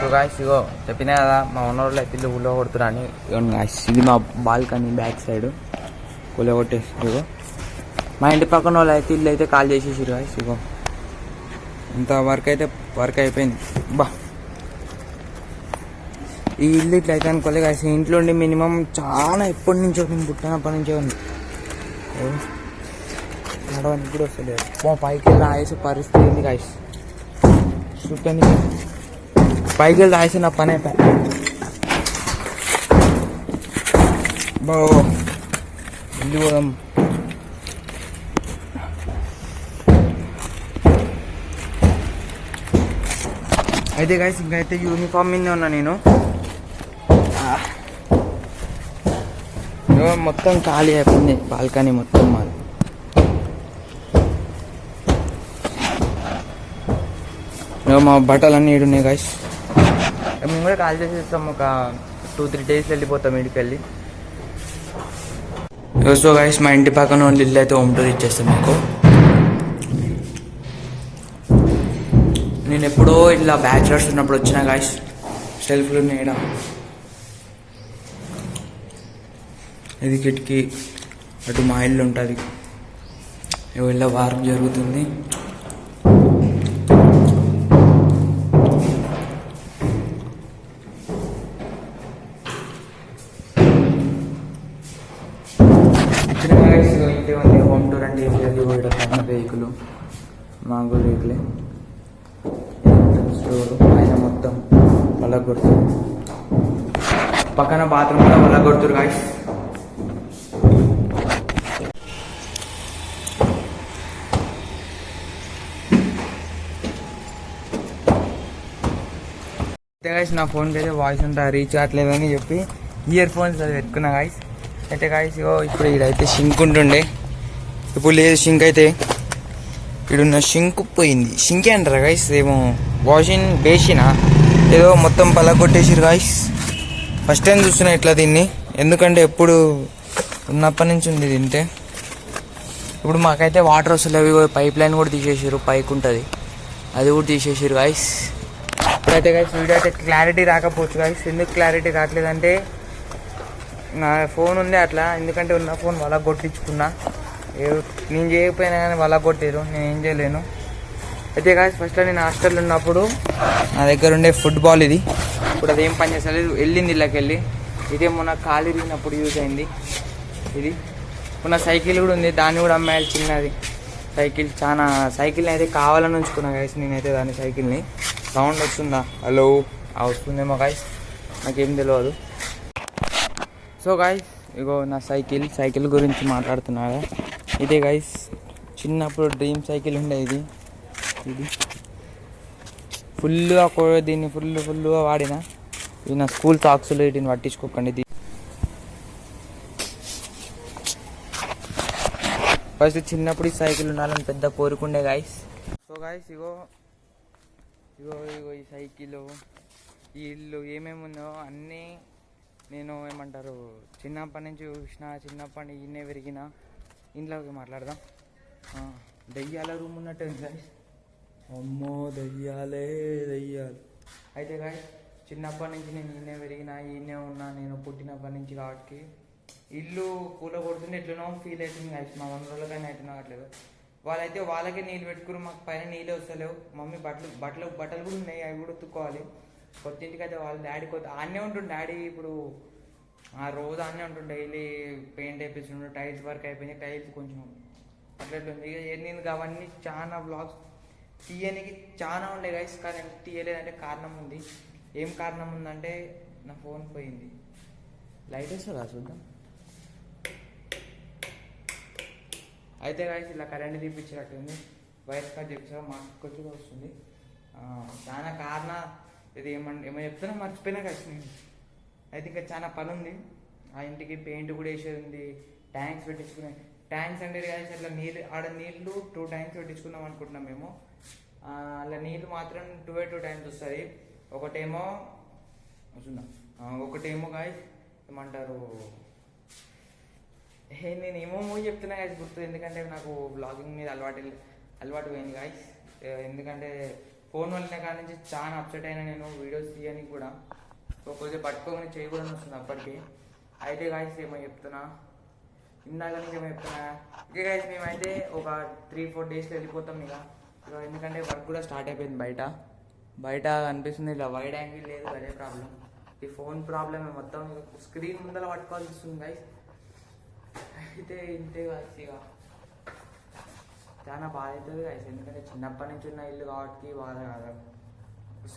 So guys ఇగో చెప్పినా కదా మా ఓనర్లు అయితే ఇల్లు ఊళ్ళో కొడుతురని. ఇది మా బాల్కనీ బ్యాక్ సైడ్ కూల కొట్టేసి ఇగో మా ఇంటి పక్కన వాళ్ళు అయితే ఇల్లు అయితే కాల్ చేసేసారు గాయస్. ఇగో ఇంత వర్క్ అయిపోయింది. బా ఈ ఇల్లు ఇట్లా అయితే అనుకోలే గాయస్. ఇంట్లో ఉండి మినిమం చాలా ఎప్పటి నుంచో నేను పుట్టినప్పటి నుంచే ఉంది. నడవడానికి కూడా వస్తలేదు. మా పైకి వెళ్ళి రాయేసే పరిస్థితి ఏంది గాయస్. చూడండి పైకి వెళ్ళి రాయేసి నా పని అయిపోయి బా ఇల్లు పోదాం. అయితే గాయస్ ఇంకైతే యూనిఫామ్ మీదే ఉన్నా నేను. మొత్తం ఖాళీ అయిపోయింది బాల్కనీ మొత్తం మాది. మా బట్టలన్నీ ఏడున్నాయి గాయస్. మేము కూడా కాల్ చేసేస్తాం. ఒక 2-3 days వెళ్ళిపోతాం ఇంటికి వెళ్ళి. సో గాయస్ మా ఇంటి పక్కన ఉన్న ఇల్లు అయితే హోమ్ టూర్ ఇచ్చేస్తాం మీకు. నేను ఎప్పుడో ఇట్లా బ్యాచులర్స్ ఉన్నప్పుడు వచ్చిన గాయస్. సెల్ఫ్లు ఉన్నాయి ఈడ. ఇది కిటికీ, అటు మా ఇల్లు ఉంటుంది. ఇలా వారం జరుగుతుంది. ఇంటి హోమ్ టూర్ అంటే ఏం లేదు. ఇక్కడ రేకులు, మాకు రేకులే స్టోర్ ఆయన మొత్తం వల్ల కొడుతుంది. పక్కన బాత్రూమ్ కూడా వల్ల కొడుతురు గాయస్. అయితే గాయస్ నా ఫోన్కి అయితే వాయిస్ అంతా రీచ్ కావట్లేదని చెప్పి ఇయర్ ఫోన్స్ అది పెట్టుకున్నా గాయస్. అయితే గాయస్ ఇప్పుడు ఇదైతే షింక్ ఉంటుండే, ఇప్పుడు లేదు షింక్. అయితే ఇడున్న షింక్ పోయింది. షింకే అంటారా గాయస్, ఏమో వాషింగ్ బేసినా ఏదో మొత్తం పలగొట్టేసిరు గాయస్. ఫస్ట్ టైం చూస్తున్నా ఇట్లా దీన్ని, ఎందుకంటే ఎప్పుడు ఉన్నప్పటి నుంచి ఉంది తింటే. ఇప్పుడు మాకైతే వాటర్ వస్తలేవు. పైప్ లైన్ కూడా తీసేసారు, పైకి ఉంటుంది అది కూడా తీసేసారు గాయస్. ఇప్పుడైతే గాయస్ వీడియో అయితే క్లారిటీ రాకపోవచ్చు గాయస్. ఎందుకు క్లారిటీ రావట్లేదంటే నా ఫోన్ ఉంది అట్లా, ఎందుకంటే ఉన్న ఫోన్ వాళ్ళ కొట్టించుకున్నా. నేను చేయకపోయినా కానీ వాళ్ళ కొట్టారు, నేను ఏం చేయలేను. అయితే గాయస్ ఫస్ట్లో నేను హాస్టల్లో ఉన్నప్పుడు నా దగ్గర ఉండే ఫుట్బాల్ ఇది. ఇప్పుడు అదేం పని చేస్తలేదు, వెళ్ళింది ఇళ్ళకి వెళ్ళి. ఇదేమో నాకు కాలు ఇరిగినప్పుడు యూజ్ అయింది ఇది. ఇప్పుడు నా సైకిల్ కూడా ఉంది, దాన్ని కూడా అమ్మాయిలు చిన్నది సైకిల్. చాలా సైకిల్ని అయితే కావాలని ఉంచుకున్నా గాయస్ నేనైతే దాని సైకిల్ని. సౌండ్ వస్తుందా? హలో వస్తుందేమో గాయస్, నాకేం తెలియదు. సో గాయస్ ఇగో నా సైకిల్ గురించి మాట్లాడుతున్నా. ఇదే గాయస్ చిన్నప్పుడు డ్రీమ్ సైకిల్ ఉండేది. ఇది ఫుల్గా దీన్ని ఫుల్గా వాడిన. ఇది నా స్కూల్ సాక్స్లో, వీటిని పట్టించుకోకండి. ఫస్ట్ చిన్నప్పుడు ఈ సైకిల్ ఉండాలని పెద్ద కోరుకుండే గాయస్. సో గాయస్ ఇగో ఈ సైకిల్, ఈ ఇల్లు ఏమేమి ఉందో అన్నీ నేను ఏమంటారు చిన్నప్పటి నుంచి చూసిన. చిన్నప్పటి ఈయనే పెరిగిన. ఇంట్లోకి మాట్లాడదాం. దయ్యాల రూమ్ ఉన్నట్టు గాయస్. అమ్మో దయ్యాలు. అయితే గాయస్ చిన్నప్పటి నుంచి నేను ఈయనే పెరిగిన, ఈయనే ఉన్నా. నేను పుట్టినప్పటి నుంచి కాబట్టి ఇల్లు కూల కొడుతుంటే ఎట్లనో ఫీల్ అవుతుంది గాయస్. మా 1 రోజులకైనా అవుతున్నా అట్లేదు. వాళ్ళకే నీళ్ళు పెట్టుకుని మాకు పైన నీళ్ళే వస్తలేవు. మమ్మీ బట్టలు కూడా ఉన్నాయి, అవి కూడా ఉతుక్కోవాలి. కొత్త ఇంటికి అయితే వాళ్ళ డాడీ ఆడనే ఉంటుండే. డాడీ ఇప్పుడు ఆ రోజు ఆడనే ఉంటుండే. డైలీ పెయింట్ వేపిస్తుండే, టైల్స్ వర్క్ అయిపోయింది. టైల్స్ కొంచెం అట్లట్లుంది. ఇక నేను అవన్నీ చాలా బ్లాగ్స్ తీయడానికి చాలా ఉండే గైస్, కానీ తీయలేదంటే కారణం ఉంది. ఏం కారణం ఉందంటే నా ఫోన్ పోయింది. లైట్ వేస్తుందా చూద్దాం. అయితే గాయస్ ఇలా కరెంట్ తీపించినట్టుంది. వైర్స్ కట్ చేపించా, మా కొంచెం వస్తుంది. చాలా కారణ ఇది ఏమో చెప్తున్నా మర్చిపోయినా కదా నేను. అయితే ఇంకా చాలా పని ఉంది. ఆ ఇంటికి పెయింట్ కూడా వేసేది ఉంది. ట్యాంక్స్ పెట్టించుకునే. ట్యాంక్స్ అంటే గాయస్ అట్లా నీళ్ళు, ఆడ నీళ్ళు 2 tanks పెట్టించుకుందాం అనుకుంటున్నాం మేము. అలా నీళ్ళు మాత్రం 2 times వస్తుంది. ఒకటేమో వస్తుందా, ఒకటేమో గాయస్ ఏమంటారు, నేను ఏమో చెప్తున్నా గాయస్ గుర్తు. ఎందుకంటే నాకు బ్లాగింగ్ మీద అలవాటు పోయింది గాయస్. ఎందుకంటే ఫోన్ వల్ల కాడ నుంచి చాలా అప్సెట్ అయినా నేను వీడియోస్ తీయడానికి కూడా కొద్దిగా పట్టుకోగానే చేయి కూడా వస్తుంది అప్పటికి. అయితే గాయస్ ఏమో చెప్తున్నా, ఇందాక నుంచి ఏమో చెప్తున్నా. ఇక గాయస్ మేమైతే ఒక 3-4 డేస్లో వెళ్ళిపోతాం ఇక ఎందుకంటే వర్క్ కూడా స్టార్ట్ అయిపోయింది. బయట అనిపిస్తుంది ఇలా వైడ్ యాంగిల్ లేదు, అదే ప్రాబ్లం. ఈ ఫోన్ ప్రాబ్లమ్ మొత్తం స్క్రీన్ ముందర పట్టుకోవాల్సి వస్తుంది గైస్. అయితే ఇంతే గైస్ ఇక చాలా బాధ అవుతుంది గైస్, ఎందుకంటే చిన్నప్పటి నుంచి ఉన్న ఇల్లు కాబట్టి బాధ కాదు.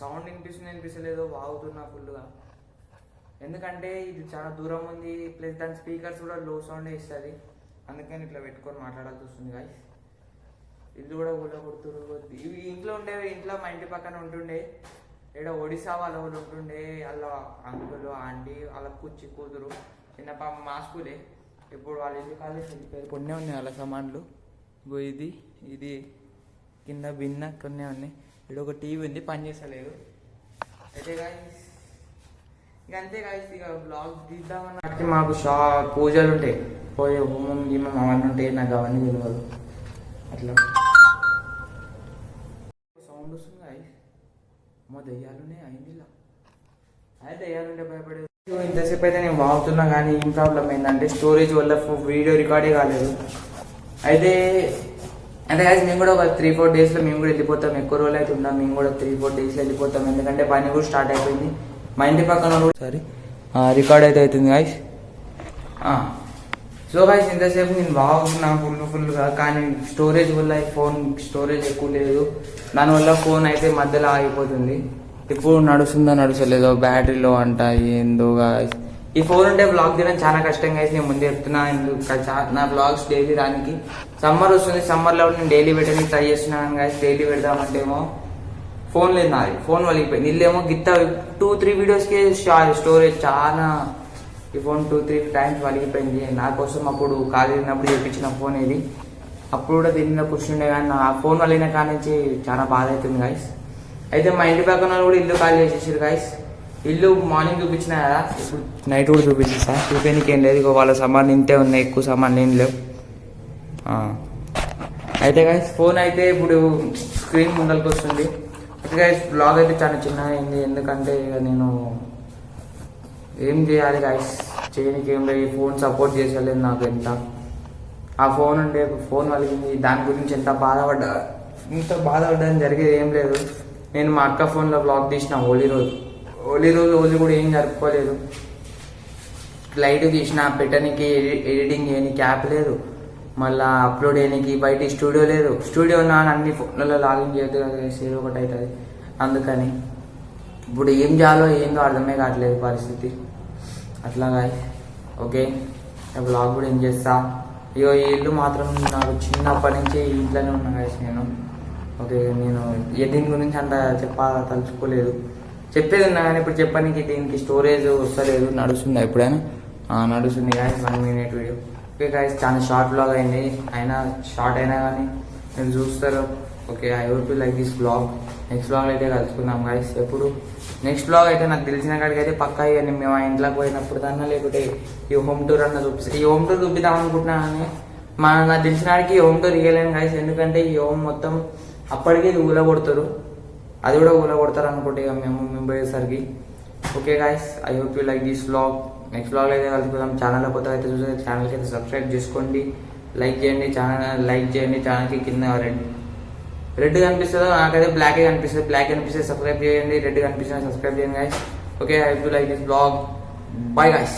సౌండ్ వినిపిస్తలేదో వాగుతున్నా ఫుల్గా, ఎందుకంటే ఇది చాలా దూరం ఉంది. ప్లస్ దాని స్పీకర్స్ కూడా లో సౌండే ఇస్తుంది, అందుకని ఇట్లా పెట్టుకొని మాట్లాడాల్సి వస్తుంది గైస్. ఇల్లు కూడా ఊళ్ళో కొడుతురు. ఇవి ఇంట్లో ఉండేవి, ఇంట్లో మా ఇంటి పక్కన ఉంటుండే, ఇక్కడ ఒడిశా వాళ్ళు ఉంటుండే, వాళ్ళ అంకులు ఆంటీ వాళ్ళ కూతురు చిన్న పాప మా స్కూలే. ఇప్పుడు వాళ్ళ ఇల్లు కాలేజ్ వెళ్ళిపోయారు. కొన్ని ఉన్నాయి వాళ్ళ సామాన్లు. ఇది కింద భిన్న కొన్ని ఉన్నాయి. ఇక్కడ ఒక టీవీ ఉంది, పని చేస్తలేదు. అయితే గాయస్ ఇక అంతే గాయస్, ఇక బ్లాగ్ తీద్దామన్నట్టు మాకు పూజలు ఉంటాయి, పోయే హోమం గిమం అవన్నీ ఉంటాయి, నాకు అవన్నీ తెలియదు. అట్లా సౌండ్ వస్తుంది గాయస్, మా దయ్యాలునే అయింది ఇలా. అదే దయ్యాలుంటే భయపడేది. ఇంతసేపు అయితే నేను వాగుతున్నా కానీ ఏం ప్రాబ్లం ఏంటంటే స్టోరేజ్ వల్ల వీడియో రికార్డే కాలేదు. అయితే గాయస్ మేము కూడా ఒక 3-4 డేస్లో మేము కూడా వెళ్ళిపోతాం. ఎక్కువ రోజులు అయితే ఉన్నాం, మేము కూడా 3-4 డేస్లో వెళ్ళిపోతాం, ఎందుకంటే పని కూడా స్టార్ట్ అయిపోయింది. మా ఇంటి పక్కన కూడా రికార్డ్ అయితే అవుతుంది గాయస్. సో గాయస్ ఇంతసేపు నేను బాగున్నా ఫుల్గా, కానీ స్టోరేజ్ వల్ల ఫోన్ స్టోరేజ్ ఎక్కువ లేదు, దానివల్ల ఫోన్ అయితే మధ్యలో ఆగిపోతుంది. ఇప్పుడు నడుస్తలేదో బ్యాటరీలో అంట ఏందో గాయస్. ఈ ఫోన్ ఉంటే బ్లాగ్ తీయడం చాలా కష్టం గాయస్, నేను ముందే చెప్తున్నా. నా బ్లాగ్స్ డైలీ రానికి సమ్మర్ వస్తుంది, సమ్మర్లో నేను డైలీ పెట్టడానికి ట్రై చేస్తున్నాను గాయస్. డైలీ పెడదామంటే ఏమో ఫోన్ లేదు, నాది ఫోన్ వలిగిపోయింది. ఇల్లేమో గిత్త 2-3 వీడియోస్కి స్టోరేజ్ చాలా, ఈ ఫోన్ 2-3 టైమ్స్ వలిగిపోయింది. నా కోసం అప్పుడు ఖాళీ ఉన్నప్పుడు చేయించిన ఫోన్ ఇది, అప్పుడు కూడా దీని మీద కూర్చుండే, కానీ ఆ ఫోన్ వలిగిన కాడ నుంచి చాలా బాధ అవుతుంది గాయస్. అయితే మా ఇంటి పక్కన కూడా ఇల్లు ఖాళీ చేసేసారు గాయస్. ఇల్లు మార్నింగ్ చూపించినా కదా, ఇప్పుడు నైట్ కూడా చూపించేసా. చూపించడానికి ఏం లేదు, వాళ్ళ సామాన్లు ఇంతే ఉన్నాయి, ఎక్కువ సామాన్లు ఏం లేవు. అయితే గాయస్ ఫోన్ అయితే ఇప్పుడు స్క్రీన్ ముందరికి వస్తుంది. అయితే గాయస్ బ్లాగ్ అయితే చాలా చిన్నగా అయింది, ఎందుకంటే ఇక నేను ఏం చేయాలి గాయస్, చేయడానికి ఏం లేదు. ఫోన్ సపోర్ట్ చేసేలేదు నాకు ఎంత. ఆ ఫోన్ ఉండే ఫోన్ వలిగింది, దాని గురించి ఇంత బాధపడ్డాని జరిగేది ఏం లేదు. నేను మా అక్క ఫోన్లో బ్లాగ్ తీసిన హోలీ రోజు కూడా ఏం జరుపుకోలేదు. లైట్ తీసిన, పెట్టడానికి ఎడిటింగ్ చేయడానికి యాప్ లేదు, మళ్ళీ అప్లోడ్ చేయడానికి బయట స్టూడియో లేదు. స్టూడియో ఉన్నా అన్ని ఫోన్లలో లాగిన్ చేయదు కదా, ఏదో ఒకటి అవుతుంది. అందుకని ఇప్పుడు ఏం చేయాలో ఏందో అర్థమే కావట్లేదు పరిస్థితి. అట్లాగా ఓకే, బ్లాగ్ కూడా ఏం చేస్తా. ఇగో ఈ ఇల్లు మాత్రం నాకు చిన్నప్పటి నుంచి ఇంట్లోనే ఉన్నా గాయస్ నేను. ఓకే, నేను దీని గురించి అంత తలుచుకోలేదు, చెప్పేది ఉన్నా కానీ ఇప్పుడు చెప్పడానికి దీనికి స్టోరేజ్ వస్తలేదు. నడుస్తుందా ఎప్పుడైనా? నడుస్తుంది guys, 1 minute video. Okay guys, చాలా షార్ట్ బ్లాగ్ అయింది, షార్ట్ అయినా కానీ మీరు చూస్తారు. Okay, I hope you like this blog. Next blog అయితే కలుసుకుందాం గాయస్. ఎప్పుడు నెక్స్ట్ బ్లాగ్ అయితే నాకు తెలిసిన కాడికి అయితే పక్కా ఇవన్నీ మేము ఆ ఇంట్లోకి పోయినప్పుడు దాన్ని, లేకుంటే ఈ హోమ్ టూర్ అన్న చూపిస్తాను. ఈ హోమ్ టూర్ చూపిద్దాం అనుకుంటున్నా కానీ నాకు తెలిసిన కాడికి హోమ్ టూర్ ఇవ్వలేను గాయస్, ఎందుకంటే ఈ హోమ్ మొత్తం అప్పటికి ఊళ్ళో కొడతారు, అది కూడా ఊళ్ళో కొడతారు అనుకుంటే ఇక మేము పోయేసరికి. Okay guys, I hope you like this blog. Next blog అయితే కలుసుకుందాం. ఛానల్లో కొత్త అయితే చూస్తే ఛానల్కి అయితే సబ్స్క్రైబ్ చేసుకోండి, లైక్ చేయండి. ఛానల్కి కింద రెడ్ కనిపిస్తుందో, నాకైతే బ్లాక్ కనిపిస్తుంది. బ్లాక్ కనిపిస్తే సబ్స్క్రైబ్ చేయండి, రెడ్ కనిపిస్తుంది సబ్స్క్రైబ్ చేయండి guys. Okay, I hope you like this blog. By guys.